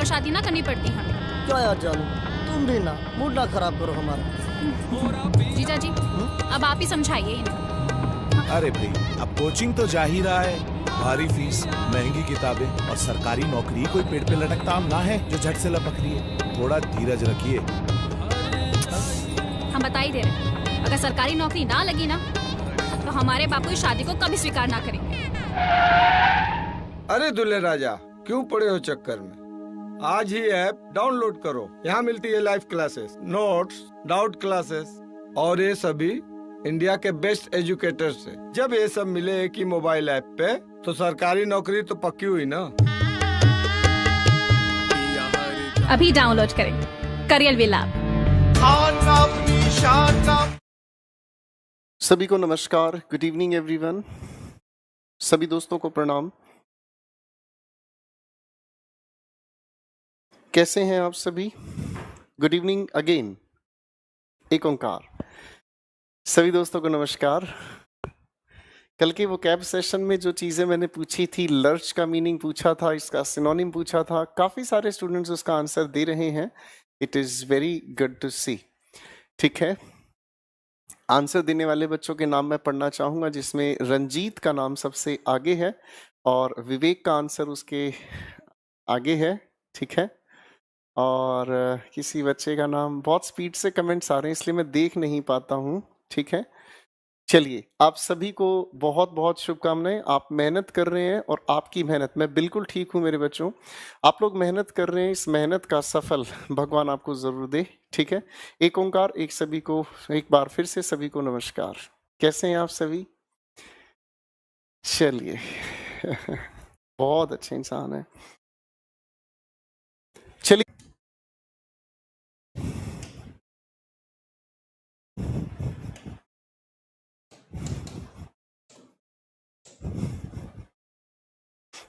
और शादी ना करनी पड़ती हमें। क्या यार जानू, तुम भी ना मूड ना खराब करो हमारा। जीजा जी अब आप ही समझाइए इन्हें। अरे भाई, अब कोचिंग तो जा ही रहा है, भारी फीस, महंगी किताबें और सरकारी नौकरी कोई पेड़ पे लटकता आम ना है जो झट से लपक रही है। थोड़ा धीरज रखिए। हम बता ही दे रहे हैं, अगर सरकारी नौकरी ना लगी ना तो हमारे बापू इस शादी को कभी स्वीकार ना करेंगे। अरे दुल्हे राजा, क्यों पड़े हो चक्कर में? आज ही ऐप डाउनलोड करो। यहाँ मिलती है live classes, notes, doubt classes और ये सभी इंडिया के बेस्ट एजुकेटर्स से। जब ये सब मिले एक ही मोबाइल ऐप पे तो सरकारी नौकरी तो पक्की हुई ना। अभी डाउनलोड करें करियर विल ऐप। सभी को नमस्कार, गुड इवनिंग एवरीवन। सभी दोस्तों को प्रणाम। कैसे हैं आप सभी? Good evening again. एक ओंकार। सभी दोस्तों को नमस्कार। कल के वो कैब सेशन में जो चीज़ें मैंने पूछी थी, लर्च का मीनिंग पूछा था, इसका सिनोनिम पूछा था, काफ़ी सारे स्टूडेंट्स उसका आंसर दे रहे हैं। It is very good to see. ठीक है, आंसर देने वाले बच्चों के नाम मैं पढ़ना चाहूँगा, जिसमें रंजीत का नाम सबसे आगे है और विवेक का आंसर उसके आगे है। ठीक है, और किसी बच्चे का नाम, बहुत स्पीड से कमेंट्स आ रहे हैं इसलिए मैं देख नहीं पाता हूँ। ठीक है, चलिए, आप सभी को बहुत बहुत शुभकामनाएं। आप मेहनत कर रहे हैं और आपकी मेहनत, मैं बिल्कुल ठीक हूँ मेरे बच्चों, आप लोग मेहनत कर रहे हैं, इस मेहनत का सफल भगवान आपको जरूर दे। ठीक है, एक ओंकार, एक सभी को एक बार फिर से सभी को नमस्कार। कैसे हैं आप सभी? चलिए बहुत अच्छे इंसान है। चलिए,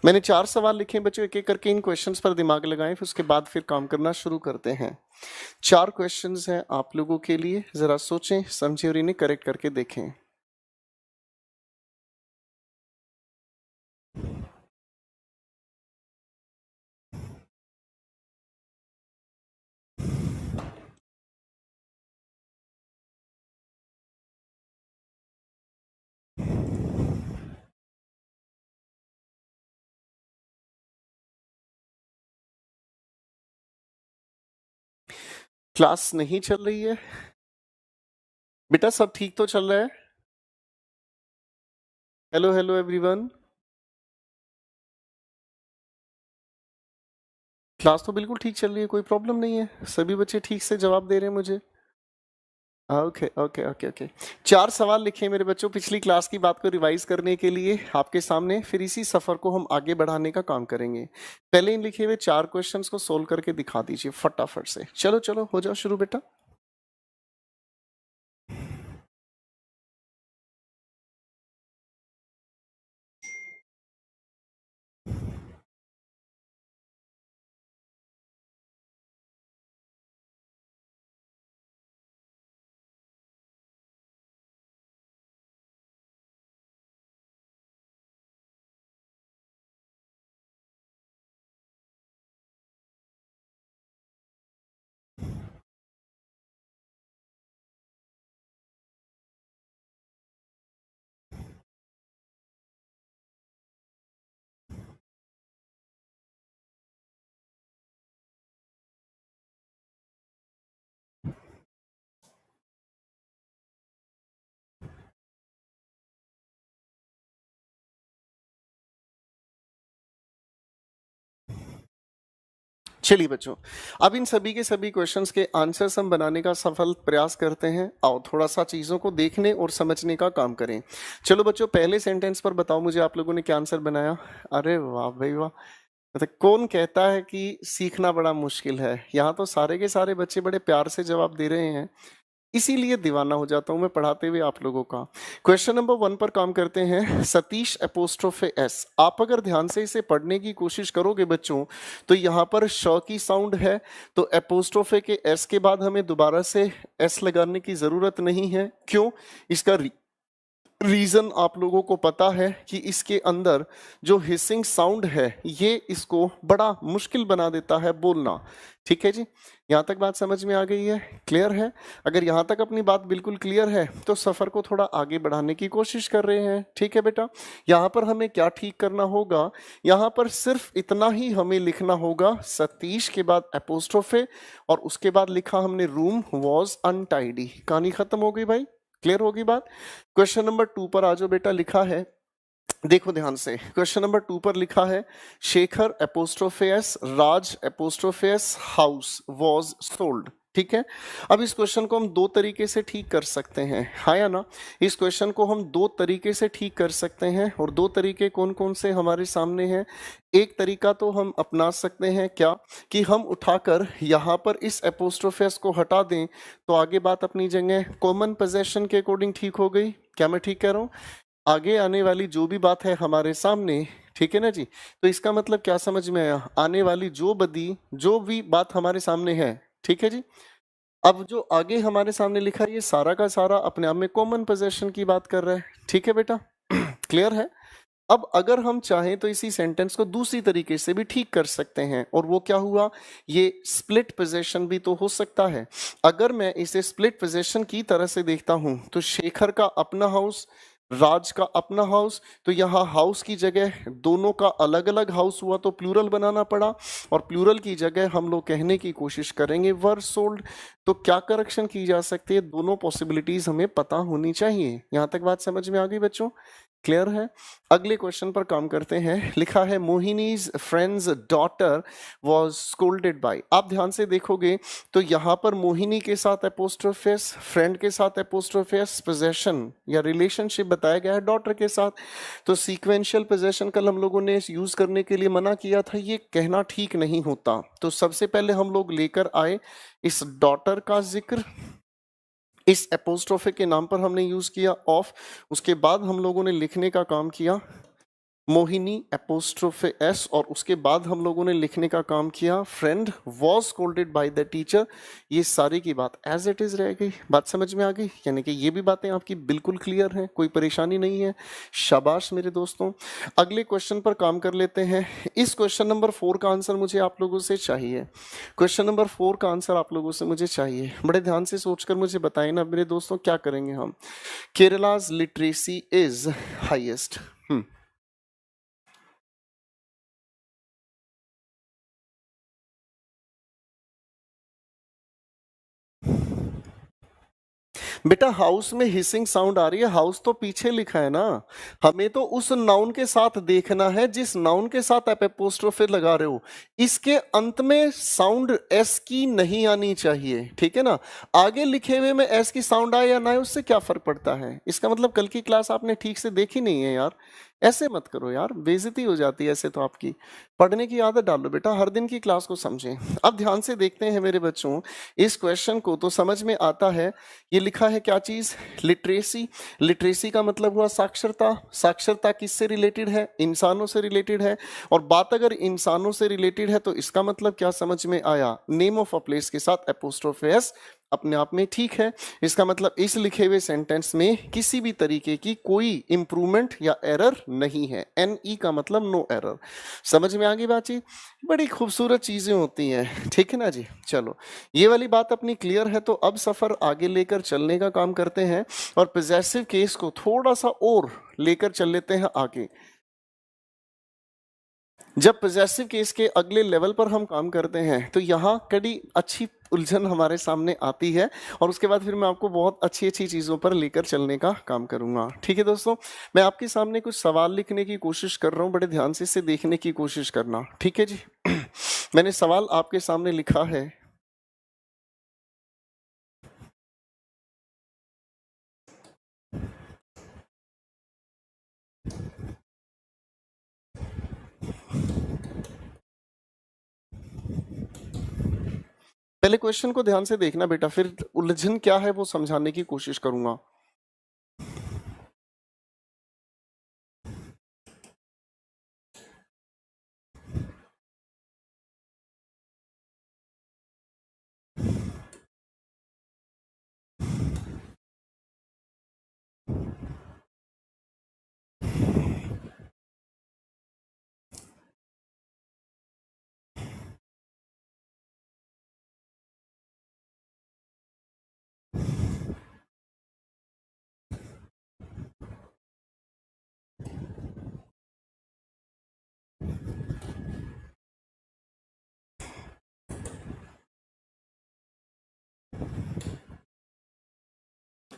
मैंने 4 सवाल लिखे हैं बच्चों, एक एक करके इन क्वेश्चंस पर दिमाग लगाएं, फिर उसके बाद फिर काम करना शुरू करते हैं। 4 क्वेश्चंस हैं आप लोगों के लिए, जरा सोचें, समझें और इन्हें करेक्ट करके देखें। क्लास नहीं चल रही है बेटा? सब ठीक तो चल रहा है? Hello hello everyone. क्लास तो बिल्कुल ठीक चल रही है, कोई प्रॉब्लम नहीं है, सभी बच्चे ठीक से जवाब दे रहे हैं मुझे। Okay okay okay okay. 4 सवाल लिखे मेरे बच्चों पिछली क्लास की बात को रिवाइज करने के लिए आपके सामने, फिर इसी सफर को हम आगे बढ़ाने का काम करेंगे। पहले इन लिखे हुए 4 क्वेश्चंस को सोल्व करके दिखा दीजिए फटाफट से। चलो चलो, हो जाओ शुरू बेटा। चलिए बच्चों, अब इन सभी के सभी क्वेश्चंस के आंसर्स हम बनाने का सफल प्रयास करते हैं। आओ थोड़ा सा चीज़ों को देखने और समझने का काम करें। चलो बच्चों, पहले सेंटेंस पर बताओ मुझे आप लोगों ने क्या आंसर बनाया। अरे वाह भाई वाह, मतलब कौन कहता है कि सीखना बड़ा मुश्किल है? यहाँ तो सारे के सारे बच्चे बड़े प्यार से जवाब दे रहे हैं, इसीलिए दीवाना हो जाता हूं मैं पढ़ाते हुए आप लोगों का। क्वेश्चन नंबर 1 पर काम करते हैं। सतीश एपोस्ट्रोफे एस। आप अगर ध्यान से इसे पढ़ने की कोशिश करोगे बच्चों, तो यहाँ पर श की साउंड है, तो एपोस्ट्रोफे के एस के बाद हमें दोबारा से एस लगाने की जरूरत नहीं है। क्यों? इसका रीजन आप लोगों को पता है कि इसके अंदर जो हिसिंग साउंड है ये इसको बड़ा मुश्किल बना देता है बोलना। ठीक है जी, यहाँ तक बात समझ में आ गई है, क्लियर है? अगर यहाँ तक अपनी बात बिल्कुल क्लियर है तो सफर को थोड़ा आगे बढ़ाने की कोशिश कर रहे हैं। ठीक है बेटा, यहाँ पर हमें क्या ठीक करना होगा, यहाँ पर सिर्फ इतना ही हमें लिखना होगा, सतीश के बाद एपोस्ट्रोफे और उसके बाद लिखा हमने रूम वॉज अनटाइडी। कहानी खत्म हो गई भाई, क्लियर होगी बात? क्वेश्चन नंबर 2 पर आ जाओ बेटा। लिखा है, देखो ध्यान से, क्वेश्चन नंबर 2 पर लिखा है शेखर एपोस्ट्रोफेस राज एपोस्ट्रोफेस हाउस वॉज सोल्ड। ठीक है, अब इस क्वेश्चन को हम दो तरीके से ठीक कर सकते हैं, हाँ या ना? इस क्वेश्चन को हम दो तरीके से ठीक कर सकते हैं, और दो तरीके कौन कौन से हमारे सामने हैं? एक तरीका तो हम अपना सकते हैं क्या, कि हम उठाकर यहाँ पर इस एपोस्ट्रोफेस को हटा दें तो आगे बात अपनी जगह कॉमन पोजेशन के अकॉर्डिंग ठीक हो गई। क्या मैं ठीक कह रहा हूँ? आगे आने वाली जो भी बात है हमारे सामने, ठीक है ना जी, तो इसका मतलब क्या समझ में आया? आने वाली जो भी बात हमारे सामने है, ठीक है जी, अब जो आगे हमारे सामने लिखा है ये सारा का सारा अपने आप में कॉमन पोजेशन की बात कर रहा है। ठीक है बेटा, क्लियर है? अब अगर हम चाहें तो इसी सेंटेंस को दूसरी तरीके से भी ठीक कर सकते हैं, और वो क्या हुआ, ये स्प्लिट पोजेशन भी तो हो सकता है। अगर मैं इसे स्प्लिट पोजेशन की तरह से देखता हूं तो शेखर का अपना हाउस, राज का अपना हाउस, तो यहाँ हाउस की जगह दोनों का अलग अलग हाउस हुआ तो प्लूरल बनाना पड़ा, और प्लूरल की जगह हम लोग कहने की कोशिश करेंगे वर सोल्ड। तो क्या करेक्शन की जा सकती है, दोनों पॉसिबिलिटीज हमें पता होनी चाहिए। यहाँ तक बात समझ में आ गई बच्चों, क्लियर है? अगले क्वेश्चन पर काम करते हैं। लिखा है Mohini's friends daughter was scolded by. आप ध्यान से देखोगे तो यहाँ पर मोहिनी के साथ एपोस्ट्रोफेस, फ्रेंड के साथ एपोस्ट्रोफेस, पोजेशन या रिलेशनशिप बताया गया है डॉटर के साथ। तो सीक्वेंशियल पोजेशन कल हम लोगों ने यूज करने के लिए मना किया था, ये कहना ठीक नहीं होता। तो सबसे पहले हम लोग लेकर आए इस डॉटर का जिक्र, इस एपोस्ट्रोफे के नाम पर हमने यूज किया ऑफ, उसके बाद हम लोगों ने लिखने का काम किया मोहिनी एपोस्ट्रोफे एस, और उसके बाद हम लोगों ने लिखने का काम किया friend was scolded by the teacher. ये सारी की बात एज इट इज रह गई। बात समझ में आ गई? यानी कि ये भी बातें आपकी बिल्कुल क्लियर हैं, कोई परेशानी नहीं है। शाबाश मेरे दोस्तों। अगले क्वेश्चन पर काम कर लेते हैं। इस क्वेश्चन नंबर 4 का आंसर मुझे आप लोगों से चाहिए। क्वेश्चन नंबर 4 का आंसर आप लोगों से मुझे चाहिए। बड़े ध्यान से सोचकर मुझे बताएं ना मेरे दोस्तों, क्या करेंगे हम? Kerala's literacy is highest. बेटा हाउस में हिसिंग साउंड आ रही है, हाउस तो पीछे लिखा है ना, हमें तो उस नाउन के साथ देखना है जिस नाउन के साथ आप एपोस्ट्रोफे लगा रहे हो। इसके अंत में साउंड एस की नहीं आनी चाहिए, ठीक है ना? आगे लिखे हुए में एस की साउंड आए या ना आए उससे क्या फर्क पड़ता है? इसका मतलब कल की क्लास आपने ठीक से देखी नहीं है यार। ऐसे मत करो यार, बेइज्जती हो जाती है ऐसे तो आपकी। पढ़ने की आदत डालो बेटा, हर दिन की क्लास को समझें। अब ध्यान से देखते हैं मेरे बच्चों इस क्वेश्चन को, तो समझ में आता है। ये लिखा है क्या चीज? लिटरेसी। लिटरेसी का मतलब हुआ साक्षरता। साक्षरता किससे रिलेटेड है? इंसानों से रिलेटेड है। और बात अगर इंसानों से रिलेटेड है तो इसका मतलब क्या समझ में आया? नेम ऑफ अ प्लेस के साथ एपोस्ट्रोफे एस अपने आप में ठीक है। इसका मतलब इस लिखे हुए सेंटेंस में किसी भी तरीके की कोई इंप्रूवमेंट या एरर नहीं है। NE का मतलब नो एरर। समझ में आ गई बातचीत? बड़ी खूबसूरत चीजें होती हैं, ठीक है ना जी। चलो ये वाली बात अपनी क्लियर है, तो अब सफर आगे लेकर चलने का काम करते हैं और पॉजेसिव केस को थोड़ा सा और लेकर चल लेते हैं आगे। जब पॉजेसिव केस के अगले लेवल पर हम काम करते हैं तो यहाँ कड़ी अच्छी उलझन हमारे सामने आती है, और उसके बाद फिर मैं आपको बहुत अच्छी अच्छी चीज़ों पर लेकर चलने का काम करूंगा। ठीक है दोस्तों, मैं आपके सामने कुछ सवाल लिखने की कोशिश कर रहा हूँ, बड़े ध्यान से इसे देखने की कोशिश करना, ठीक है जी। मैंने सवाल आपके सामने लिखा है। पहले क्वेश्चन को ध्यान से देखना बेटा, फिर उलझन क्या है वो समझाने की कोशिश करूंगा।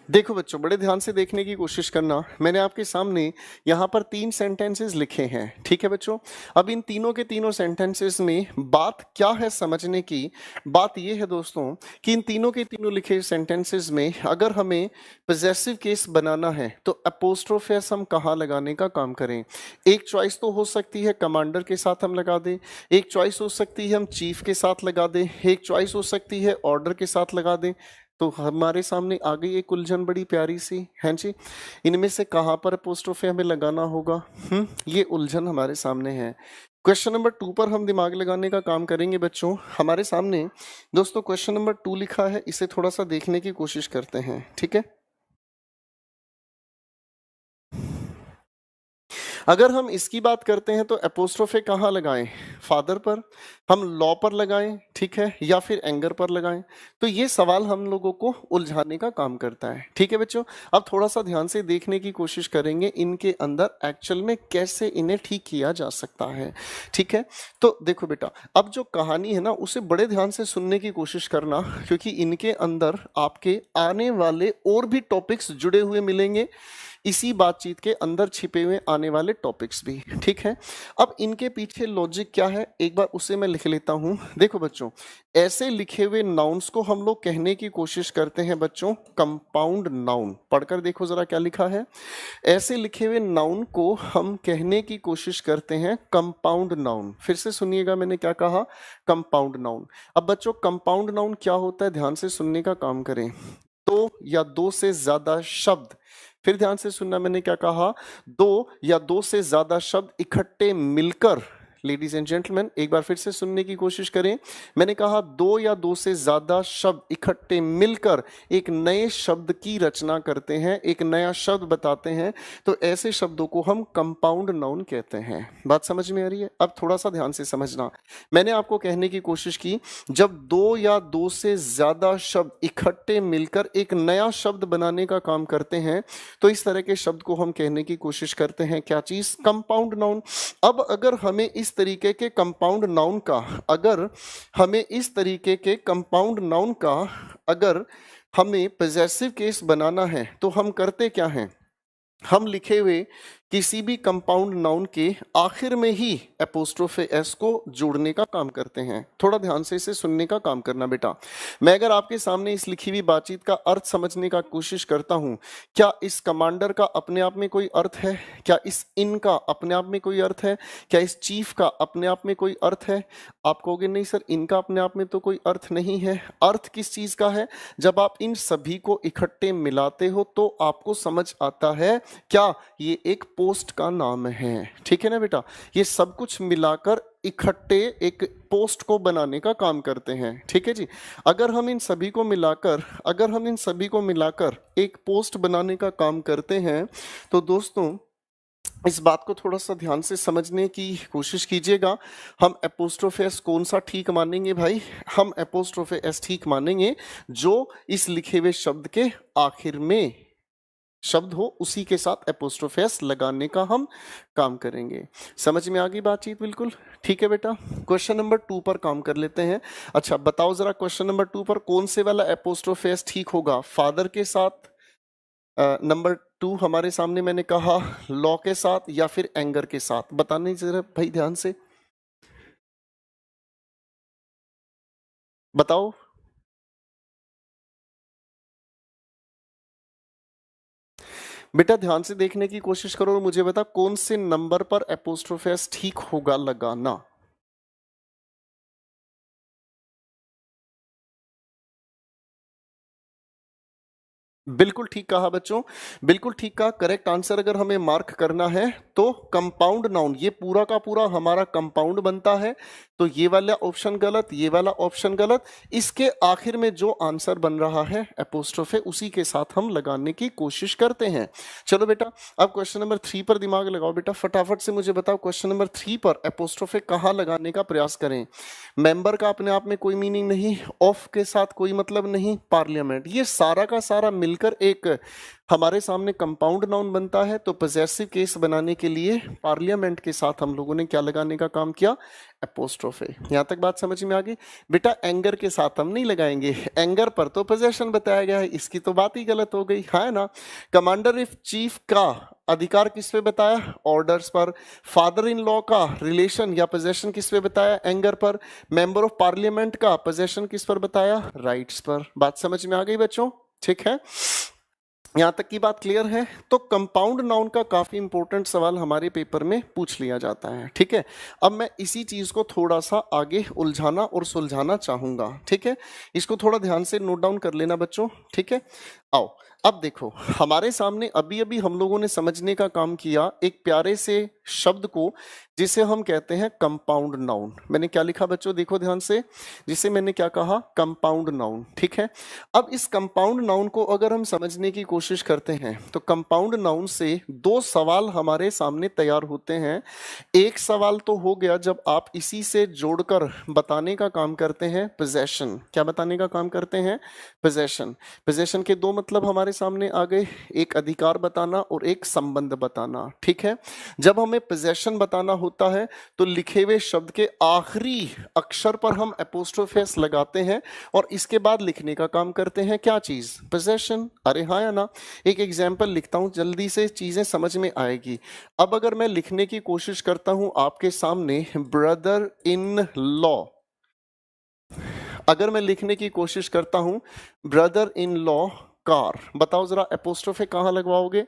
देखो बच्चों, बड़े ध्यान से देखने की कोशिश करना। मैंने आपके सामने यहाँ पर 3 सेंटेंसेस लिखे हैं, ठीक है बच्चों। अब इन तीनों के तीनों सेंटेंसेस में बात क्या है समझने की, बात ये है दोस्तों कि इन तीनों के तीनों लिखे सेंटेंसेस में अगर हमें पॉजेसिव केस बनाना है तो अपोस्ट्रोफ एस हम कहाँ लगाने का काम करें। एक चॉइस तो हो सकती है कमांडर के साथ हम लगा दें, एक चॉइस हो सकती है हम चीफ के साथ लगा दें, एक चॉइस हो सकती है ऑर्डर के साथ लगा दें। तो हमारे सामने आ गई एक उलझन बड़ी प्यारी सी है जी। इनमें से कहाँ पर अपोस्ट्रोफे हमें लगाना होगा, ये उलझन हमारे सामने है। क्वेश्चन नंबर 2 पर हम दिमाग लगाने का काम करेंगे बच्चों। हमारे सामने दोस्तों क्वेश्चन नंबर 2 लिखा है, इसे थोड़ा सा देखने की कोशिश करते हैं, ठीक है। अगर हम इसकी बात करते हैं तो अपोस्ट्रोफे कहाँ लगाएं, फादर पर, हम लॉ पर लगाएं, ठीक है, या फिर एंगर पर लगाएं। तो ये सवाल हम लोगों को उलझाने का काम करता है, ठीक है बच्चों। अब थोड़ा सा ध्यान से देखने की कोशिश करेंगे इनके अंदर एक्चुअल में कैसे इन्हें ठीक किया जा सकता है, ठीक है। तो देखो बेटा, अब जो कहानी है ना उसे बड़े ध्यान से सुनने की कोशिश करना, क्योंकि इनके अंदर आपके आने वाले और भी टॉपिक्स जुड़े हुए मिलेंगे, इसी बातचीत के अंदर छिपे हुए आने वाले टॉपिक्स भी, ठीक है। अब इनके पीछे लॉजिक क्या है एक बार उसे मैं लिख लेता हूं। देखो बच्चों, ऐसे लिखे हुए नाउन्स को हम लोग कहने की कोशिश करते हैं बच्चों कंपाउंड नाउन। पढ़कर देखो जरा क्या लिखा है। ऐसे लिखे हुए नाउन को हम कहने की कोशिश करते हैं कंपाउंड नाउन। फिर से सुनिएगा, मैंने क्या कहा, कंपाउंड नाउन। अब बच्चों कंपाउंड नाउन क्या होता है, ध्यान से सुनने का काम करें। 2 या 2 से ज्यादा शब्द, फिर ध्यान से सुनना, मैंने क्या कहा, 2 या 2 से ज्यादा शब्द इकट्ठे मिलकर, लेडीज एंड जेंटलमैन एक बार फिर से सुनने की कोशिश करें। मैंने कहा 2 या 2 से ज्यादा शब्द इकट्ठे मिलकर एक नए शब्द की रचना करते हैं, एक नया शब्द बताते हैं, तो ऐसे शब्दों को हम कंपाउंड नाउन कहते हैं। बात समझ में आ रही है। अब थोड़ा सा ध्यान से समझना, मैंने आपको कहने की कोशिश की जब 2 या 2 से ज्यादा शब्द इकट्ठे मिलकर एक नया शब्द बनाने का काम करते हैं तो इस तरह के शब्द को हम कहने की कोशिश करते हैं, क्या चीज, कंपाउंड नाउन। अब अगर हमें इस तरीके के कंपाउंड नाउन का, अगर हमें इस तरीके के कंपाउंड नाउन का अगर हमें पॉजेसिव केस बनाना है तो हम करते क्या हैं, हम लिखे हुए किसी भी कंपाउंड नाउन के आखिर में ही एपोस्ट्रोफे एस को जोड़ने का काम करते हैं। थोड़ा ध्यान से इसे सुनने का काम करना बेटा। मैं अगर आपके सामने इस लिखी हुई बातचीत का अर्थ समझने का कोशिश करता हूं, क्या इस कमांडर का अपने आप में कोई अर्थ है, क्या इस इन का अपने आप में कोई अर्थ है, क्या इस चीफ का अपने आप में कोई अर्थ है। आप कहोगे नहीं सर, इनका अपने आप में तो कोई अर्थ नहीं है। अर्थ किस चीज का है, जब आप इन सभी को इकट्ठे मिलाते हो तो आपको समझ आता है क्या ये एक पोस्ट का नाम है, ठीक है ना बेटा। ये सब कुछ मिलाकर इकट्ठे एक पोस्ट को बनाने का काम करते हैं, ठीक है जी। अगर हम इन सभी को मिलाकर एक पोस्ट बनाने का काम करते हैं तो दोस्तों इस बात को थोड़ा सा ध्यान से समझने की कोशिश कीजिएगा। हम एपोस्ट्रोफे एस कौन सा ठीक मानेंगे भाई, हम एपोस्ट्रोफे एस ठीक मानेंगे जो इस लिखे हुए शब्द के आखिर में शब्द हो, उसी के साथ एपोस्ट्रोफे एस लगाने का हम काम करेंगे। समझ में आ गई बातचीत, बिल्कुल ठीक है बेटा। क्वेश्चन नंबर 2 पर काम कर लेते हैं। अच्छा बताओ जरा, क्वेश्चन नंबर 2 पर कौन से वाला एपोस्ट्रोफे एस ठीक होगा, फादर के साथ, नंबर 2 हमारे सामने मैंने कहा लॉ के साथ या फिर एंगर के साथ, बताने जरा भाई ध्यान से बताओ। बेटा ध्यान से देखने की कोशिश करो और मुझे बता कौन से नंबर पर एपोस्ट्रोफे एस ठीक होगा लगाना। बिल्कुल ठीक कहा बच्चों, बिल्कुल ठीक कहा। करेक्ट आंसर अगर हमें मार्क करना है तो कंपाउंड नाउन, ये पूरा का पूरा हमारा कंपाउंड बनता है, तो ये वाला ऑप्शन गलत, ये वाला ऑप्शन गलत। इसके आखिर में जो आंसर बन रहा है एपोस्ट्रोफे, उसी के साथ हम लगाने की कोशिश करते हैं। चलो बेटा अब क्वेश्चन नंबर 3 पर दिमाग लगाओ बेटा, फटाफट से मुझे बताओ क्वेश्चन नंबर 3 पर एपोस्ट्रोफे कहाँ लगाने का प्रयास करें। मेंबर का अपने आप में कोई मीनिंग नहीं, ऑफ के साथ कोई मतलब नहीं, पार्लियामेंट, ये सारा का सारा मिलकर एक हमारे सामने कंपाउंड नाउन बनता है, तो पॉसेसिव केस बनाने के लिए पार्लियामेंट के साथ हम लोगों ने क्या लगाने का काम किया, एपोस्ट्रोफे। यहां तक बात समझ में आ गई बेटा? एंगर के साथ हम नहीं लगाएंगे, एंगर पर तो पोजेशन बताया गया है, इसकी तो बात ही गलत हो गई है ना। कमांडर इन चीफ का अधिकार किस पे बताया, ऑर्डर्स पर। फादर इन लॉ का रिलेशन या पोजेशन किस पे बताया, एंगर पर। मेंबर ऑफ पार्लियामेंट का पोजेशन किस पर बताया, राइट्स पर। बात समझ में आ गई बच्चों? ठीक है, यहां तक की बात क्लियर है? तो कंपाउंड नाउन का काफी इंपॉर्टेंट सवाल हमारे पेपर में पूछ लिया जाता है। ठीक है, अब मैं इसी चीज को थोड़ा सा आगे उलझाना और सुलझाना चाहूंगा। ठीक है, इसको थोड़ा ध्यान से नोट डाउन कर लेना बच्चों। ठीक है, आओ अब देखो, हमारे सामने अभी अभी हम लोगों ने समझने का काम किया एक प्यारे से शब्द को जिसे हम कहते हैं कंपाउंड नाउन। मैंने क्या लिखा बच्चों, देखो ध्यान से, जिसे मैंने क्या कहा, कंपाउंड नाउन। ठीक है, अब इस कंपाउंड नाउन को अगर हम समझने की कोशिश करते हैं तो कंपाउंड नाउन से दो सवाल हमारे सामने तैयार होते हैं। एक सवाल तो हो गया जब आप इसी से जोड़कर बताने का काम करते हैं पोजेशन। क्या बताने का काम करते हैं, पोजेशन। पोजेशन के दो मतलब हमारे सामने आ गए, एक अधिकार बताना और एक संबंध बताना। ठीक है, जब हमें पोजेशन बताना होता है तो लिखे हुए शब्द के आखिरी अक्षर पर हम एपोस्ट्रोफी एस लगाते हैं और इसके बाद लिखने का काम करते हैं क्या चीज, पोजेशन। अरे हाँ या ना? एक एग्जाम्पल लिखता हूं, जल्दी से चीजें समझ में आएगी। अब अगर मैं लिखने की कोशिश करता हूं आपके सामने ब्रदर इन लॉ, अगर मैं लिखने की कोशिश करता हूं ब्रदर इन लॉ कार, बताओ जरा एपोस्ट्रोफे कहां लगवाओगे,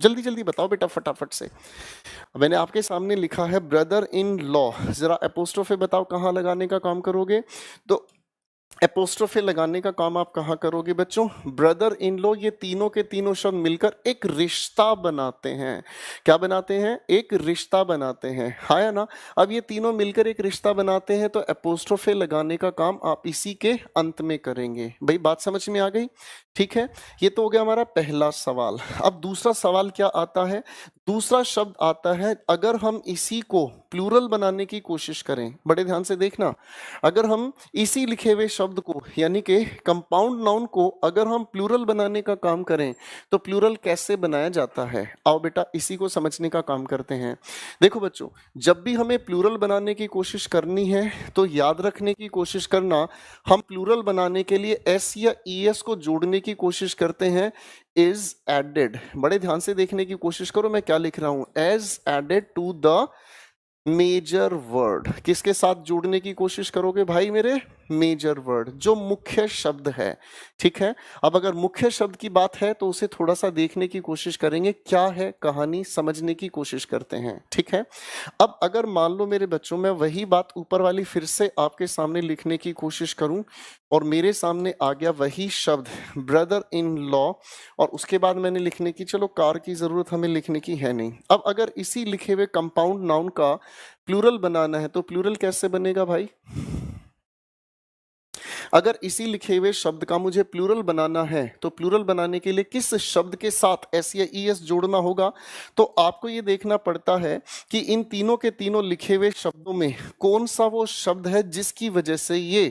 जल्दी जल्दी बताओ बेटा फटाफट से। मैंने आपके सामने लिखा है ब्रदर इन लॉ, जरा एपोस्ट्रोफे बताओ कहां लगाने का काम करोगे। तो एपोस्ट्रोफे लगाने का काम आप कहां करोगे बच्चों, ब्रदर इन लॉ। ये तीनों के तीनों शब्द मिलकर एक रिश्ता बनाते हैं। क्या बनाते हैं, एक रिश्ता बनाते हैं, हाँ या ना? अब ये तीनों मिलकर एक रिश्ता बनाते हैं तो एपोस्ट्रोफे लगाने का काम आप इसी के अंत में करेंगे। भाई बात समझ में आ गई? ठीक है, ये तो हो गया हमारा पहला सवाल। अब दूसरा सवाल क्या आता है, दूसरा शब्द आता है अगर हम इसी को प्लूरल बनाने की कोशिश करें। बड़े ध्यान से देखना, अगर हम इसी लिखे हुए शब्द को यानी कि कंपाउंड नाउन को अगर हम प्लूरल बनाने का काम करें तो प्लूरल कैसे बनाया जाता है, आओ बेटा इसी को समझने का काम करते हैं। देखो बच्चों, जब भी हमें प्लूरल बनाने की कोशिश करनी है तो याद रखने की कोशिश करना, हम प्लूरल बनाने के लिए एस या ई एस को जोड़ने की कोशिश करते हैं, इज एडेड। बड़े ध्यान से देखने की कोशिश करो मैं क्या लिख रहा हूं, as added to the major word. किसके साथ जोड़ने की कोशिश करोगे भाई मेरे, मेजर वर्ड, जो मुख्य शब्द है। ठीक है, अब अगर मुख्य शब्द की बात है तो उसे थोड़ा सा देखने की कोशिश करेंगे, क्या है कहानी, समझने की कोशिश करते हैं। ठीक है, अब अगर मान लो मेरे बच्चों मैं वही बात ऊपर वाली फिर से आपके सामने लिखने की कोशिश करूं और मेरे सामने आ गया वही शब्द ब्रदर इन लॉ और उसके बाद मैंने लिखने की, चलो कार की जरूरत हमें लिखने की है नहीं। अब अगर इसी लिखे हुए कंपाउंड नाउन का प्लूरल बनाना है तो प्लूरल कैसे बनेगा भाई, अगर इसी लिखे हुए शब्द का मुझे प्लूरल बनाना है तो प्लूरल बनाने के लिए किस शब्द के साथ एस या ई एस जोड़ना होगा। तो आपको ये देखना पड़ता है कि इन तीनों के तीनों लिखे हुए शब्दों में कौन सा वो शब्द है जिसकी वजह से ये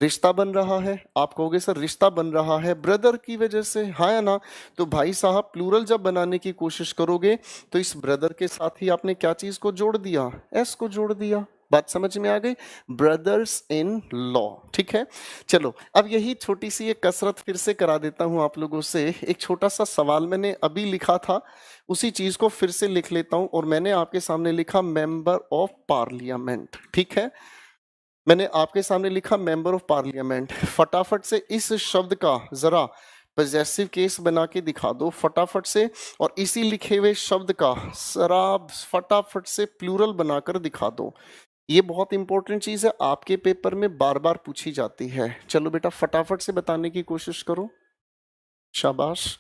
रिश्ता बन रहा है। आप कहोगे सर रिश्ता बन रहा है ब्रदर की वजह से, हाँ या ना? तो भाई साहब प्लूरल जब बनाने की कोशिश करोगे तो इस ब्रदर के साथ ही आपने क्या चीज को जोड़ दिया, एस को जोड़ दिया। बात समझ में आ गई, ब्रदर्स इन लॉ। ठीक है, चलो अब यही छोटी सी एक कसरत फिर से करा देता हूं आप लोगों से। एक छोटा सा सवाल मैंने अभी लिखा था, उसी चीज को फिर से लिख लेता हूं और मैंने आपके सामने लिखा मेंबर ऑफ पार्लियामेंट। ठीक है, मैंने आपके सामने लिखा मेंबर ऑफ पार्लियामेंट। फटाफट से इस शब्द का जरा पॉजेसिव केस बना के दिखा दो फटाफट से, और इसी लिखे हुए शब्द का जरा फटाफट से प्लूरल बनाकर दिखा दो। ये बहुत इंपॉर्टेंट चीज है, आपके पेपर में बार बार पूछी जाती है। चलो बेटा फटाफट से बताने की कोशिश करो, शाबाश।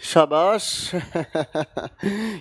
शाबाश।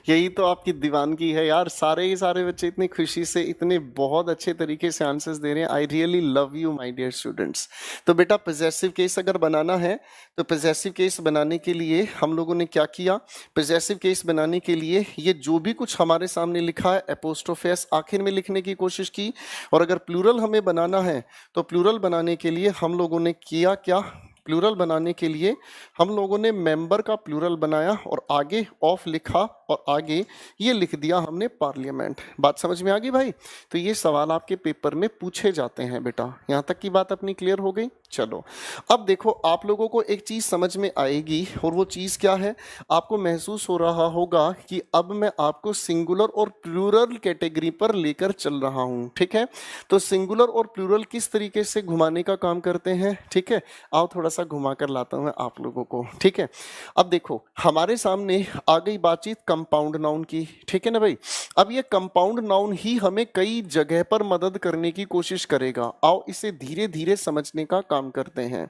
यही तो आपकी दीवानगी है यार, सारे के सारे बच्चे इतनी खुशी से इतने बहुत अच्छे तरीके से आंसर्स दे रहे हैं। I really love you my dear students. तो बेटा पोजेसिव केस अगर बनाना है तो पोजेसिव केस बनाने के लिए हम लोगों ने क्या किया, पोजेसिव केस बनाने के लिए ये जो भी कुछ हमारे सामने लिखा है एपोस्ट्रोफ एस आखिर में लिखने की कोशिश की। और अगर प्लूरल हमें बनाना है तो प्लूरल बनाने के लिए हम लोगों ने किया क्या, प्लूरल बनाने के लिए हम लोगों ने मेंबर का प्लूरल बनाया और आगे ऑफ लिखा और आगे ये लिख दिया हमने पार्लियामेंट। बात समझ में आ गई भाई? तो ये सवाल आपके पेपर में पूछे जाते हैं बेटा। यहाँ तक की बात अपनी क्लियर हो गई? चलो अब देखो आप लोगों को एक चीज समझ में आएगी और वो चीज क्या है, आपको महसूस हो रहा होगा कि अब मैं आपको सिंगुलर और प्लूरल कैटेगरी पर लेकर चल रहा हूं। ठीक है, तो सिंगुलर और प्लूरल किस तरीके से घुमाने का काम करते हैं। ठीक है, आओ थोड़ा सा घुमा कर लाता हूं मैं आप लोगों को। ठीक है, अब देखो हमारे सामने आ गई बातचीत कंपाउंड नाउन की। ठीक है ना भाई, अब ये कंपाउंड नाउन ही हमें कई जगह पर मदद करने की कोशिश करेगा। आओ इसे धीरे धीरे समझने का काम करते हैं।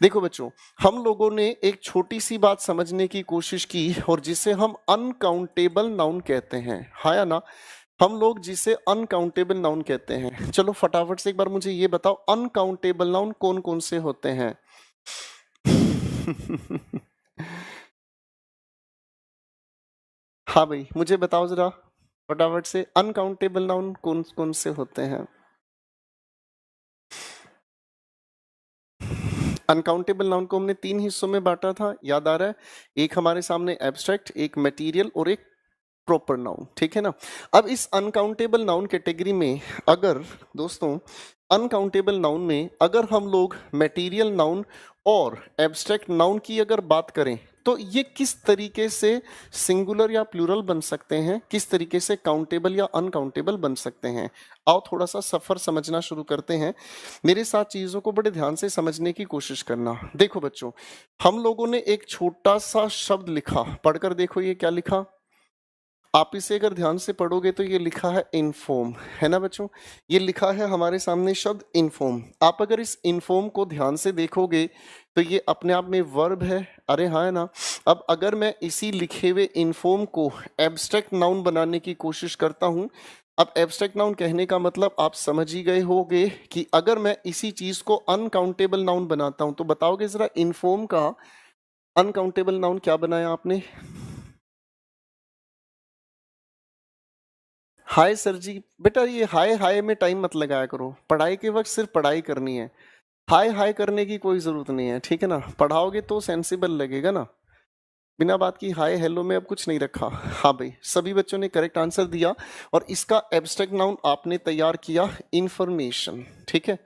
देखो बच्चों, हम लोगों ने एक छोटी सी बात समझने की कोशिश की और जिसे हम अनकाउंटेबल नाउन कहते हैं, हाँ या ना, हम लोग जिसे अनकाउंटेबल नाउन कहते हैं। चलो फटाफट से एक बार मुझे ये बताओ अनकाउंटेबल नाउन कौन कौन से होते हैं। हाँ भाई मुझे बताओ जरा फटाफट से अनकाउंटेबल नाउन कौन कौन से होते हैं। अनकाउंटेबल नाउन को हमने 3 हिस्सों में बांटा था, याद आ रहा है? एक हमारे सामने एब्स्ट्रैक्ट, एक मटेरियल और एक प्रॉपर नाउन। ठीक है ना, अब इस अनकाउंटेबल नाउन कैटेगरी में अगर दोस्तों अनकाउंटेबल नाउन में अगर हम लोग मटेरियल नाउन और एब्स्ट्रैक्ट नाउन की अगर बात करें तो ये किस तरीके से सिंगुलर या प्लूरल बन सकते हैं, किस तरीके से काउंटेबल या अनकाउंटेबल बन सकते हैं। आओ थोड़ा सा सफर समझना शुरू करते हैं, मेरे साथ चीजों को बड़े ध्यान से समझने की कोशिश करना। देखो बच्चों, हम लोगों ने एक छोटा सा शब्द लिखा, पढ़कर देखो ये क्या लिखा। आप इसे अगर ध्यान से पढ़ोगे तो ये लिखा है इन्फॉर्म, है ना बच्चों, ये लिखा है हमारे सामने शब्द इन्फॉर्म। आप अगर इस इन्फॉर्म को ध्यान से देखोगे तो ये अपने आप में वर्ब है, अरे हाँ है ना। अब अगर मैं इसी लिखे हुए इन्फॉर्म को एब्स्ट्रैक्ट नाउन बनाने की कोशिश करता हूँ, अब एब्स्ट्रैक्ट नाउन कहने का मतलब आप समझ ही गए होगे कि अगर मैं इसी चीज को अनकाउंटेबल नाउन बनाता हूं तो बताओगे जरा इन्फॉर्म का अनकाउंटेबल नाउन क्या बनाया आपने। हाय सर जी, बेटा ये हाय हाय में टाइम मत लगाया करो, पढ़ाई के वक्त सिर्फ पढ़ाई करनी है, हाय हाय करने की कोई जरूरत नहीं है। ठीक है ना, पढ़ाओगे तो सेंसिबल लगेगा ना, बिना बात की हाय हेलो में अब कुछ नहीं रखा। हाँ भाई सभी बच्चों ने करेक्ट आंसर दिया और इसका एब्स्ट्रैक्ट नाउन आपने तैयार किया इंफॉर्मेशन। ठीक है,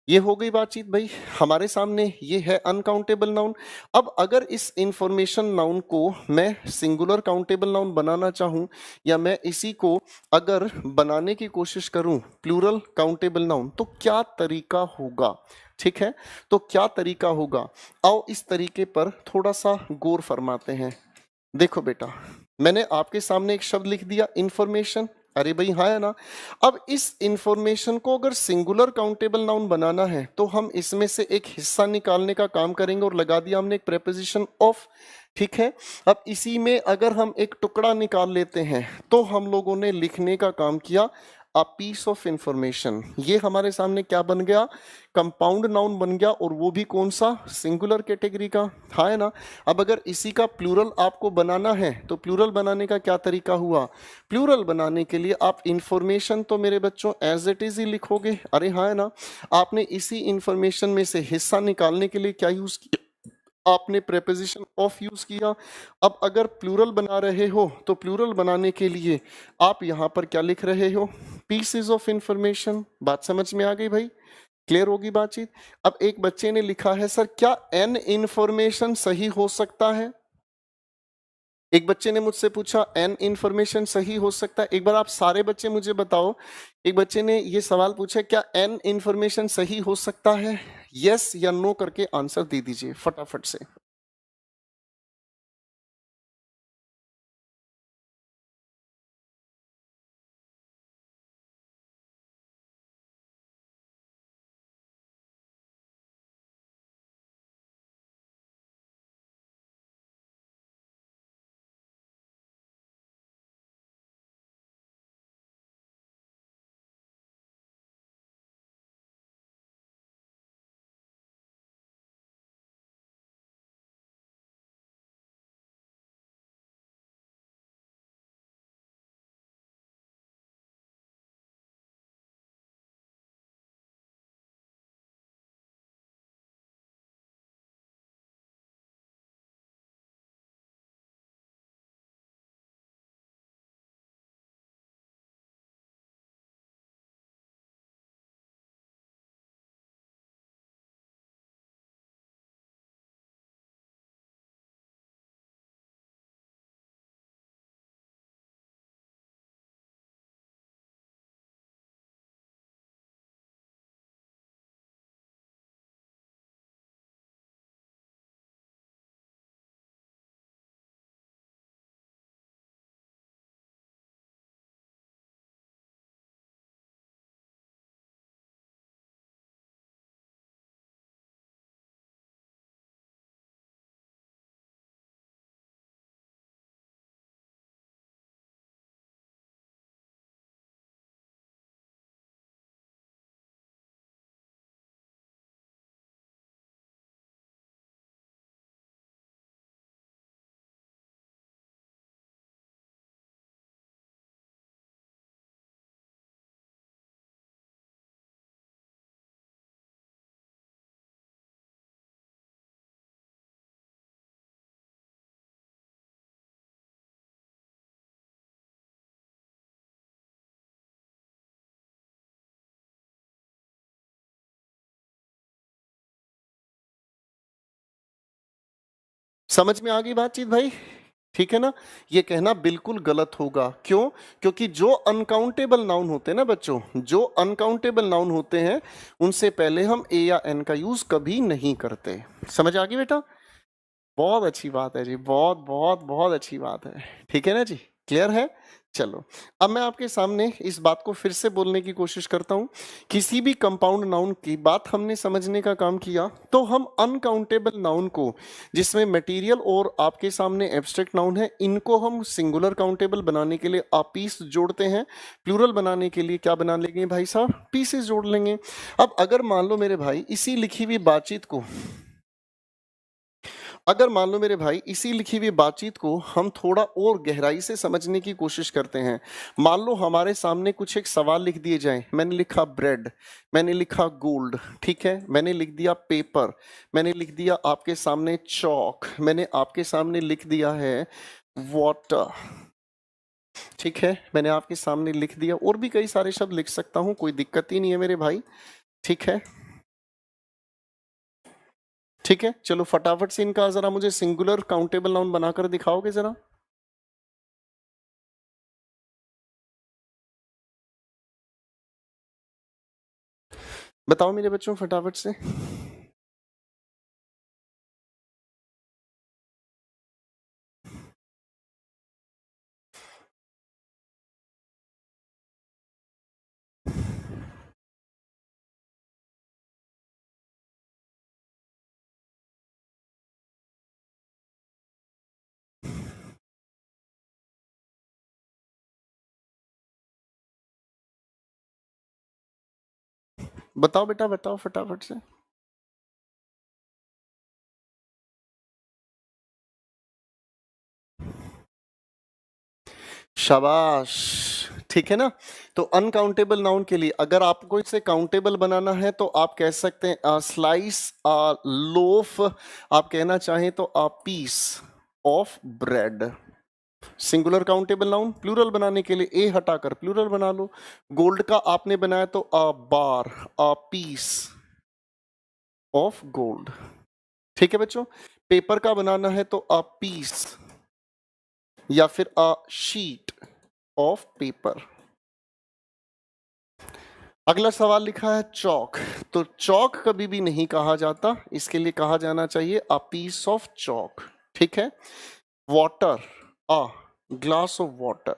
ये हो गई बातचीत भाई, हमारे सामने ये है अनकाउंटेबल नाउन। अब अगर इस इंफॉर्मेशन नाउन को मैं सिंगुलर काउंटेबल नाउन बनाना चाहूं या मैं इसी को अगर बनाने की कोशिश करूं प्लूरल काउंटेबल नाउन तो क्या तरीका होगा। ठीक है, तो क्या तरीका होगा, आओ इस तरीके पर थोड़ा सा गौर फरमाते हैं। देखो बेटा, मैंने आपके सामने एक शब्द लिख दिया इंफॉर्मेशन, अरे भाई हाँ है ना। अब इस इंफॉर्मेशन को अगर सिंगुलर काउंटेबल नाउन बनाना है तो हम इसमें से एक हिस्सा निकालने का काम करेंगे और लगा दिया हमने एक प्रेपोजिशन ऑफ। ठीक है, अब इसी में अगर हम एक टुकड़ा निकाल लेते हैं तो हम लोगों ने लिखने का काम किया अ पीस ऑफ इंफॉर्मेशन। ये हमारे सामने क्या बन गया, कंपाउंड नाउन बन गया, और वो भी कौन सा, सिंगुलर कैटेगरी का, हाँ है ना। अब अगर इसी का प्लूरल आपको बनाना है तो प्लूरल बनाने का क्या तरीका हुआ, प्लूरल बनाने के लिए आप इंफॉर्मेशन तो मेरे बच्चों एज इट इज ही लिखोगे, अरे हाँ है ना। आपने इसी इंफॉर्मेशन में से हिस्सा निकालने के लिए क्या यूज किया, आपने प्रेपोजिशन ऑफ यूज किया। अब अगर प्लूरल बना रहे हो तो प्लूरल बनाने के लिए आप यहां पर क्या लिख रहे हो, पीसेस ऑफ इंफॉर्मेशन। बात समझ में आ गई भाई, क्लियर होगी बातचीत। अब एक बच्चे ने लिखा है सर क्या एन इंफॉर्मेशन सही हो सकता है, एक बच्चे ने मुझसे पूछा एन इंफॉर्मेशन सही हो सकता है। एक बार आप सारे बच्चे मुझे बताओ, एक बच्चे ने ये सवाल पूछा क्या एन इंफॉर्मेशन सही हो सकता है, यस या नो करके आंसर दे दीजिए फटाफट से। समझ में आ गई बातचीत भाई? ठीक है ना? ये कहना बिल्कुल गलत होगा। क्यों? क्योंकि जो अनकाउंटेबल नाउन होते हैं ना बच्चों, जो अनकाउंटेबल नाउन होते हैं उनसे पहले हम ए या एन का यूज कभी नहीं करते। समझ आ गई बेटा? बहुत अच्छी बात है जी, बहुत बहुत बहुत अच्छी बात है। ठीक है ना जी? क्लियर है? चलो अब मैं आपके सामने इस बात को फिर से बोलने की कोशिश करता हूं। किसी भी कंपाउंड नाउन की बात हमने समझने का काम किया तो हम अनकाउंटेबल नाउन को, जिसमें मटेरियल और आपके सामने एब्स्ट्रैक्ट नाउन है, इनको हम सिंगुलर काउंटेबल बनाने के लिए अपीस जोड़ते हैं। प्लूरल बनाने के लिए क्या बना लेंगे भाई साहब? पीसेस जोड़ लेंगे। अब अगर मान लो मेरे भाई इसी लिखी हुई बातचीत को, अगर मान लो मेरे भाई इसी लिखी हुई बातचीत को हम थोड़ा और गहराई से समझने की कोशिश करते हैं। मान लो हमारे सामने कुछ एक सवाल लिख दिए जाएं। मैंने लिखा ब्रेड, मैंने लिखा गोल्ड, ठीक है, मैंने लिख दिया पेपर, मैंने लिख दिया आपके सामने चौक, मैंने आपके सामने लिख दिया है वाटर, ठीक है, मैंने आपके सामने लिख दिया, और भी कई सारे शब्द लिख सकता हूं, कोई दिक्कत ही नहीं है मेरे भाई। ठीक है, ठीक है, चलो फटाफट से इनका जरा मुझे सिंगुलर काउंटेबल नाउन बनाकर दिखाओगे जरा। बताओ मेरे बच्चों फटाफट से। बताओ बेटा, बताओ फटाफट से। शाबाश, ठीक है ना? तो अनकाउंटेबल नाउन के लिए अगर आपको इसे काउंटेबल बनाना है तो आप कह सकते हैं स्लाइस, लोफ, आप कहना चाहें तो piece of bread. Singular countable noun. Plural बनाने के लिए ए हटाकर प्लूरल बना लो। गोल्ड का आपने बनाया तो बार, पीस ऑफ गोल्ड, ठीक है बच्चों। पेपर का बनाना है तो पीस या फिर शीट ऑफ पेपर। अगला सवाल लिखा है चौक, तो चौक कभी भी नहीं कहा जाता, इसके लिए कहा जाना चाहिए पीस ऑफ चौक, ठीक है। Water, glass of water.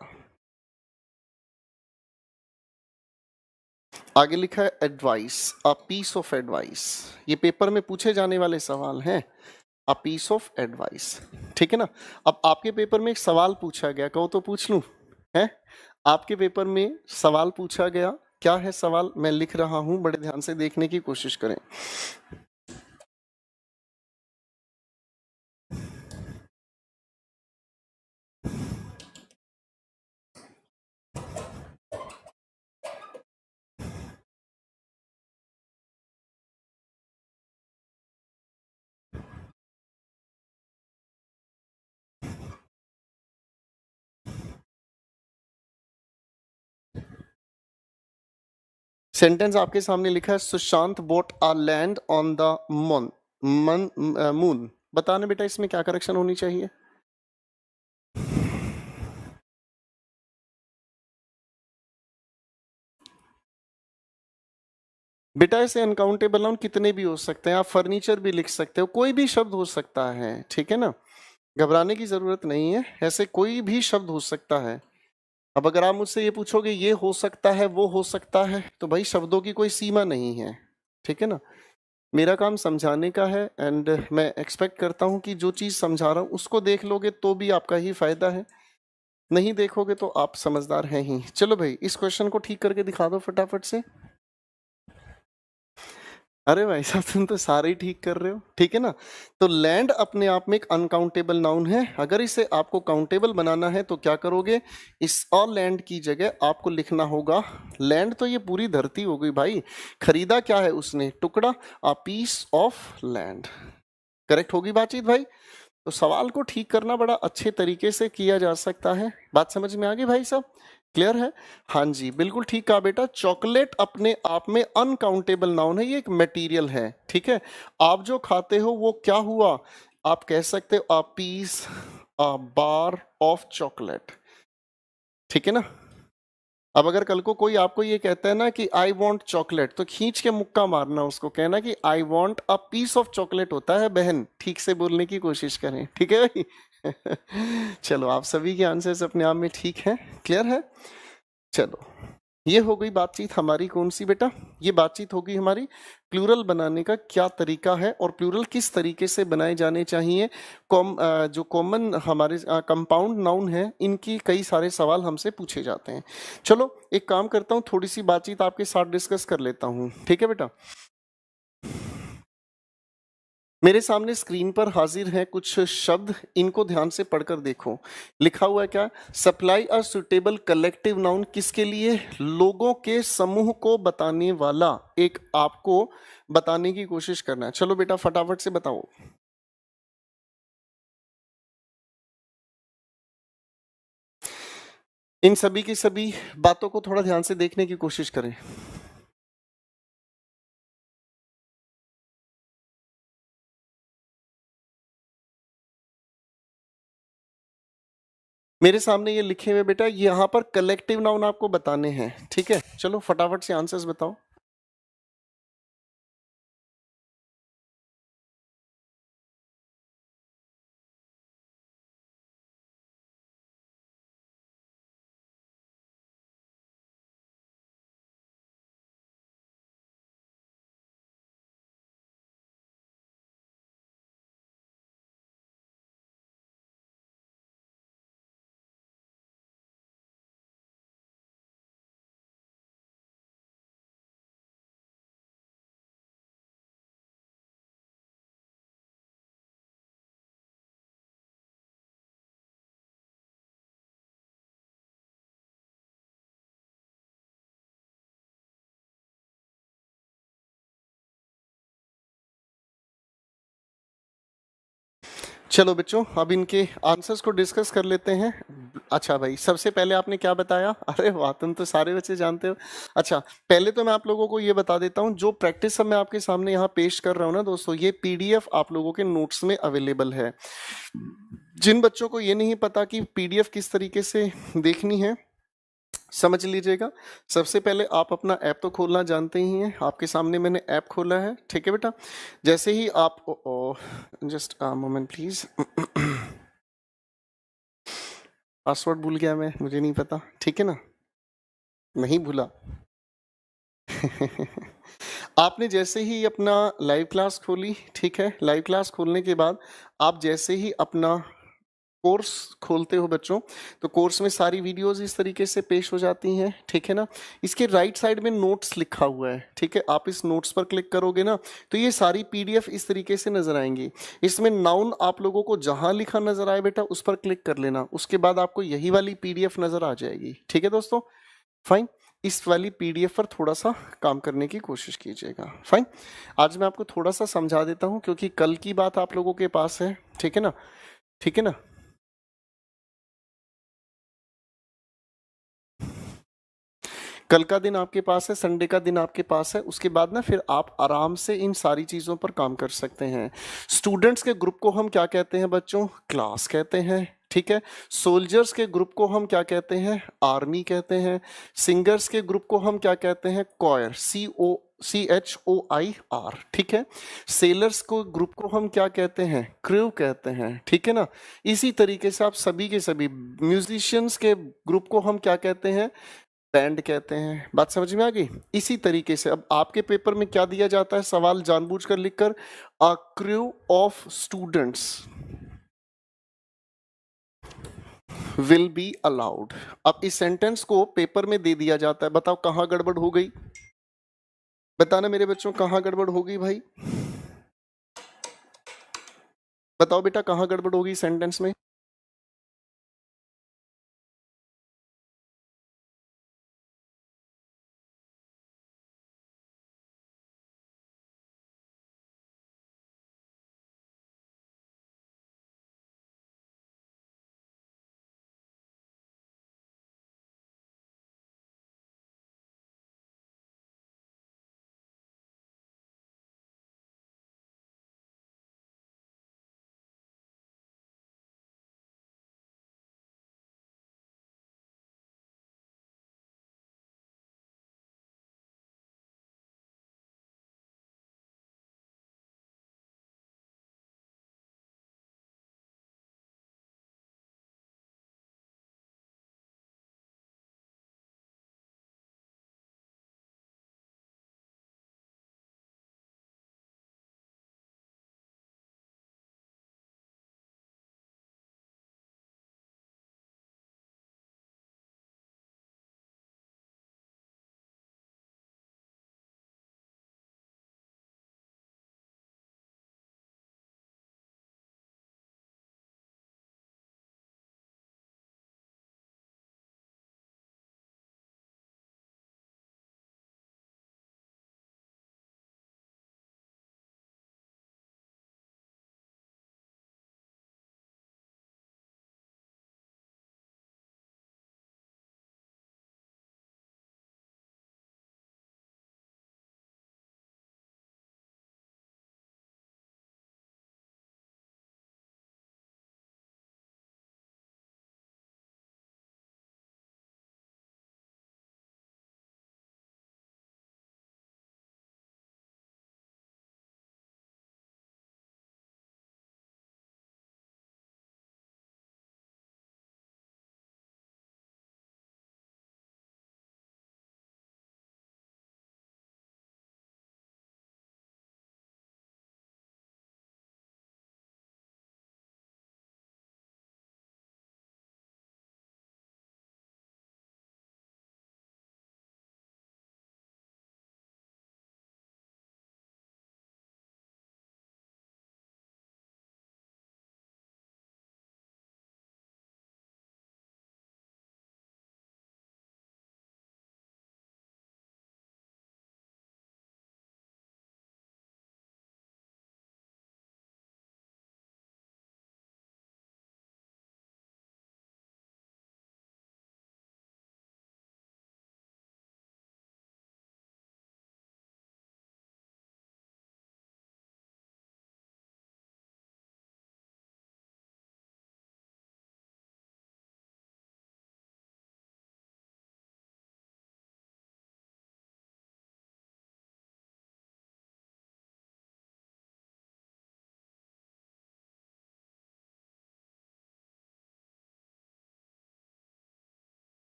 आगे लिखा है एडवाइस, पीस ऑफ एडवाइस। ये पेपर में पूछे जाने वाले सवाल हैं, पीस ऑफ एडवाइस, ठीक है ना। अब आपके पेपर में एक सवाल पूछा गया, कहो तो पूछ लूं, है? आपके पेपर में सवाल पूछा गया, क्या है सवाल? मैं लिख रहा हूं, बड़े ध्यान से देखने की कोशिश करें। सेंटेंस आपके सामने लिखा है Sushant boat a land on the moon. बताना बेटा इसमें क्या करेक्शन होनी चाहिए? बेटा ऐसे अनकाउंटेबल नाउन कितने भी हो सकते हैं, आप फर्नीचर भी लिख सकते हो, कोई भी शब्द हो सकता है, ठीक है ना, घबराने की जरूरत नहीं है, ऐसे कोई भी शब्द हो सकता है। अब अगर आप मुझसे ये पूछोगे ये हो सकता है वो हो सकता है, तो भाई शब्दों की कोई सीमा नहीं है, ठीक है ना। मेरा काम समझाने का है, एंड मैं एक्सपेक्ट करता हूं कि जो चीज समझा रहा हूं उसको देख लोगे तो भी आपका ही फायदा है, नहीं देखोगे तो आप समझदार हैं ही। चलो भाई इस क्वेश्चन को ठीक करके दिखा दो फटाफट से। अरे भाई साहब तुम तो सारे ही ठीक कर रहे हो, ठीक है ना। तो लैंड अपने आप में एक अनकाउंटेबल नाउन है, अगर इसे आपको काउंटेबल बनाना है तो क्या करोगे, इस और लैंड की जगह आपको लिखना होगा, लैंड तो ये पूरी धरती हो गई भाई, खरीदा क्या है उसने, टुकड़ा, पीस ऑफ लैंड। करेक्ट होगी बातचीत भाई? तो सवाल को ठीक करना बड़ा अच्छे तरीके से किया जा सकता है। बात समझ में आ गई भाई साहब? क्लियर है? हाँ जी बिल्कुल ठीक कहा बेटा। चॉकलेट अपने आप में अनकाउंटेबल नाउन है, ये एक मटेरियल है, ठीक है। आप जो खाते हो वो क्या हुआ, आप कह सकते हो a piece, a bar of chocolate, ठीक है ना। अब अगर कल को कोई आपको ये कहता है ना कि आई वॉन्ट चॉकलेट, तो खींच के मुक्का मारना, उसको कहना कि I want a piece of chocolate होता है बहन, ठीक से बोलने की कोशिश करें, ठीक है भाई। चलो, आप सभी के आंसर्स अपने आप में ठीक है, क्लियर है। चलो, ये हो गई बातचीत हमारी कौन सी बेटा, ये बातचीत होगी हमारी प्लूरल बनाने का क्या तरीका है और प्लूरल किस तरीके से बनाए जाने चाहिए। जो कॉमन हमारे कंपाउंड नाउन है, इनकी कई सारे सवाल हमसे पूछे जाते हैं। चलो, एक काम करता हूँ, थोड़ी सी बातचीत आपके साथ डिस्कस कर लेता हूँ, ठीक है बेटा। मेरे सामने स्क्रीन पर हाजिर हैं कुछ शब्द, इनको ध्यान से पढ़कर देखो। लिखा हुआ है क्या, supply a suitable collective noun, किसके लिए, लोगों के समूह को बताने वाला, एक आपको बताने की कोशिश करना है। चलो बेटा फटाफट से बताओ। इन सभी की सभी बातों को थोड़ा ध्यान से देखने की कोशिश करें। मेरे सामने ये लिखे हुए बेटा, यहाँ पर कलेक्टिव नाउन आपको बताने हैं, ठीक है। चलो फटाफट से आंसर्स बताओ। चलो बच्चों, अब इनके आंसर्स को डिस्कस कर लेते हैं। अच्छा भाई, सबसे पहले आपने क्या बताया, अरे वाह, तुम तो सारे बच्चे जानते हो। अच्छा, पहले तो मैं आप लोगों को ये बता देता हूँ, जो प्रैक्टिस अब मैं आपके सामने यहाँ पेश कर रहा हूँ ना दोस्तों, ये पीडीएफ आप लोगों के नोट्स में अवेलेबल है। जिन बच्चों को ये नहीं पता कि पीडीएफ किस तरीके से देखनी है, समझ लीजिएगा। सबसे पहले आप अपना ऐप तो खोलना जानते ही हैं, आपके सामने मैंने ऐप खोला है, ठीक है बेटा। जैसे ही आप जस्ट मोमेंट प्लीज, पासवर्ड भूल गया मैं, मुझे नहीं पता, ठीक है ना, नहीं भूला। आपने जैसे ही अपना लाइव क्लास खोली, ठीक है, लाइव क्लास खोलने के बाद आप जैसे ही अपना कोर्स खोलते हो बच्चों, तो कोर्स में सारी वीडियोस इस तरीके से पेश हो जाती हैं, ठीक है ना। इसके राइट साइड में नोट्स लिखा हुआ है, ठीक है, आप इस नोट्स पर क्लिक करोगे ना, तो ये सारी पीडीएफ इस तरीके से नजर आएंगी। इसमें नाउन आप लोगों को जहां लिखा नजर आए बेटा, उस पर क्लिक कर लेना, उसके बाद आपको यही वाली पीडीएफ नजर आ जाएगी, ठीक है दोस्तों, फाइन। इस वाली पीडीएफ पर थोड़ा सा काम करने की कोशिश कीजिएगा, फाइन। आज मैं आपको थोड़ा सा समझा देता हूं, क्योंकि कल की बात आप लोगों के पास है, ठीक है ना, ठीक है ना। कल का दिन आपके पास है, संडे का दिन आपके पास है, उसके बाद ना फिर आप आराम से इन सारी चीजों पर काम कर सकते हैं। स्टूडेंट्स के ग्रुप को हम क्या कहते हैं बच्चों, क्लास कहते हैं, ठीक है। सोल्जर्स के ग्रुप को हम क्या कहते हैं, आर्मी कहते हैं। सिंगर्स के ग्रुप को हम क्या कहते हैं, कॉयर, CHOIR, ठीक है। सेलर्स को ग्रुप को हम क्या कहते हैं, क्रू कहते हैं, ठीक है ना। इसी तरीके से आप सभी के सभी म्यूजिशियंस के ग्रुप को हम क्या कहते हैं, बैंड कहते हैं। बात समझ में आ गई। इसी तरीके से अब आपके पेपर में क्या दिया जाता है, सवाल जानबूझकर लिखकर, a crew of students will be allowed. अब इस सेंटेंस को पेपर में दे दिया जाता है, बताओ कहां गड़बड़ हो गई, बताना मेरे बच्चों, कहां गड़बड़ हो गई भाई, बताओ बेटा कहां गड़बड़ हो गई सेंटेंस में।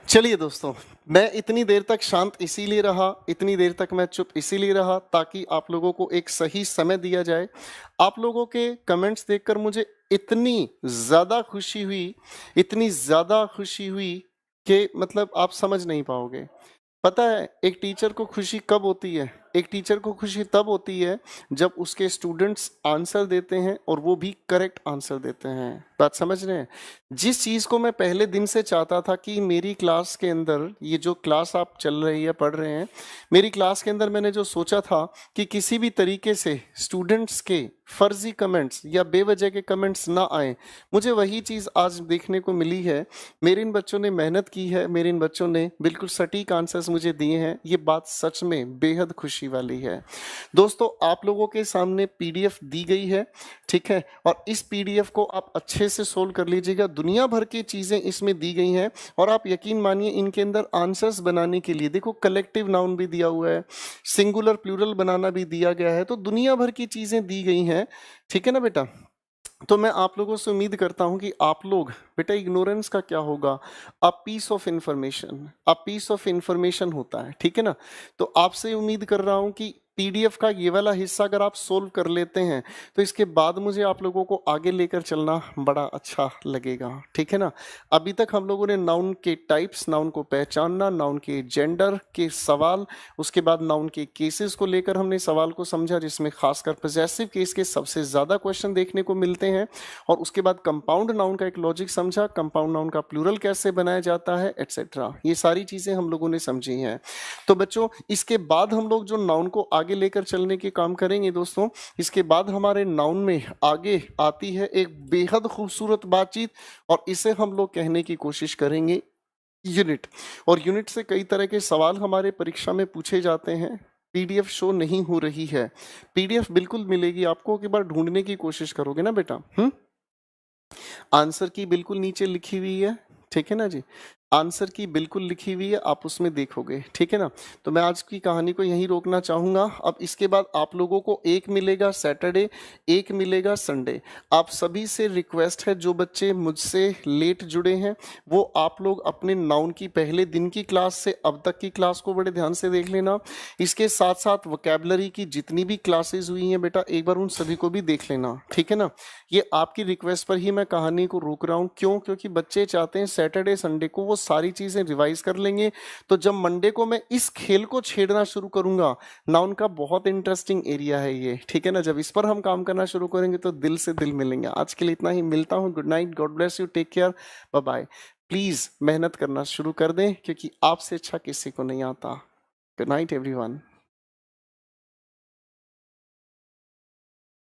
चलिए दोस्तों, मैं इतनी देर तक शांत इसीलिए रहा, इतनी देर तक मैं चुप इसीलिए रहा ताकि आप लोगों को एक सही समय दिया जाए। आप लोगों के कमेंट्स देखकर मुझे इतनी ज़्यादा खुशी हुई, इतनी ज़्यादा खुशी हुई कि मतलब आप समझ नहीं पाओगे। पता है एक टीचर को खुशी कब होती है? एक टीचर को खुशी तब होती है जब उसके स्टूडेंट्स आंसर देते हैं और वो भी करेक्ट आंसर देते हैं। बात समझ रहे हैं? जिस चीज़ को मैं पहले दिन से चाहता था कि मेरी क्लास के अंदर, ये जो क्लास आप चल रही है, पढ़ रहे हैं, मेरी क्लास के अंदर मैंने जो सोचा था कि किसी भी तरीके से स्टूडेंट्स के फर्जी कमेंट्स या बेवजह के कमेंट्स ना आए, मुझे वही चीज़ आज देखने को मिली है। मेरे इन बच्चों ने मेहनत की है, मेरे इन बच्चों ने बिल्कुल सटीक आंसर्स मुझे दिए हैं। ये बात सच में बेहद खुशी वाली है। दोस्तों, आप लोगों के सामने पीडीएफ दी गई है, ठीक है, और इस पीडीएफ को आप अच्छे से सोल्व कर लीजिएगा। दुनिया भर की चीजें इसमें दी गई हैं और आप यकीन मानिए इनके अंदर आंसर्स बनाने के लिए देखो कलेक्टिव नाउन भी दिया हुआ है, सिंगुलर प्लूरल बनाना भी दिया गया है, तो दुनिया भर की चीजें दी गई हैं, ठीक है ना बेटा। तो मैं आप लोगों से उम्मीद करता हूं कि आप लोग बेटा, इग्नोरेंस का क्या होगा, a piece of information, a piece of information होता है, ठीक है ना। तो आपसे उम्मीद कर रहा हूं कि पीडीएफ का ये वाला हिस्सा अगर आप सोल्व कर लेते हैं तो इसके बाद मुझे आप लोगों को आगे लेकर चलना बड़ा अच्छा लगेगा, ठीक है ना। अभी तक हम लोगों ने नाउन के टाइप्स, नाउन को पहचानना, नाउन के जेंडर के सवाल, उसके बाद नाउन के केसेस को लेकर हमने सवाल को समझा, जिसमें खासकर पॉसेसिव केस के सबसे ज़्यादा क्वेश्चन देखने को मिलते हैं, और उसके बाद कंपाउंड नाउन का एक लॉजिक समझा, कंपाउंड नाउन का प्लूरल कैसे बनाया जाता है, एटसेट्रा। ये सारी चीज़ें हम लोगों ने समझी हैं। तो बच्चों, इसके बाद हम लोग जो नाउन को आगे लेकर चलने के काम करेंगे दोस्तों, इसके बाद हमारे नाउन में आगे आती है एक बेहद खूबसूरत बातचीत, और इसे हम लोग कहने की कोशिश करेंगे यूनिट। और यूनिट से कई तरह के सवाल हमारे परीक्षा में पूछे जाते हैं। पीडीएफ शो नहीं हो रही है, पीडीएफ बिल्कुल मिलेगी आपको, एक बार ढूंढने की कोशिश करोगे ना बेटा। आंसर की बिल्कुल नीचे लिखी हुई है, ठीक है ना जी, आंसर की बिल्कुल लिखी हुई है, आप उसमें देखोगे, ठीक है ना। तो मैं आज की कहानी को यहीं रोकना चाहूँगा। अब इसके बाद आप लोगों को एक मिलेगा सैटरडे, एक मिलेगा संडे। आप सभी से रिक्वेस्ट है, जो बच्चे मुझसे लेट जुड़े हैं वो आप लोग अपने नाउन की पहले दिन की क्लास से अब तक की क्लास को बड़े ध्यान से देख लेना। इसके साथ साथ वोकैबुलरी की जितनी भी क्लासेस हुई हैं बेटा, एक बार उन सभी को भी देख लेना, ठीक है ना। ये आपकी रिक्वेस्ट पर ही मैं कहानी को रोक रहा हूँ। क्यों? क्योंकि बच्चे चाहते हैं सैटरडे संडे को वो सारी चीजें रिवाइज कर लेंगे, तो जब मंडे को मैं इस खेल को छेड़ना शुरू करूंगा, नाउन का बहुत इंटरेस्टिंग एरिया है ये, ठीक है ना। जब इस पर हम काम करना शुरू करेंगे तो दिल से दिल मिलेंगे। आज के लिए इतना ही, मिलता हूँ, good night, God bless you, take care, bye bye. Please मेहनत करना शुरू कर दें, क्योंकि आपसे अच्छा किसी को नहीं आता। Good night everyone.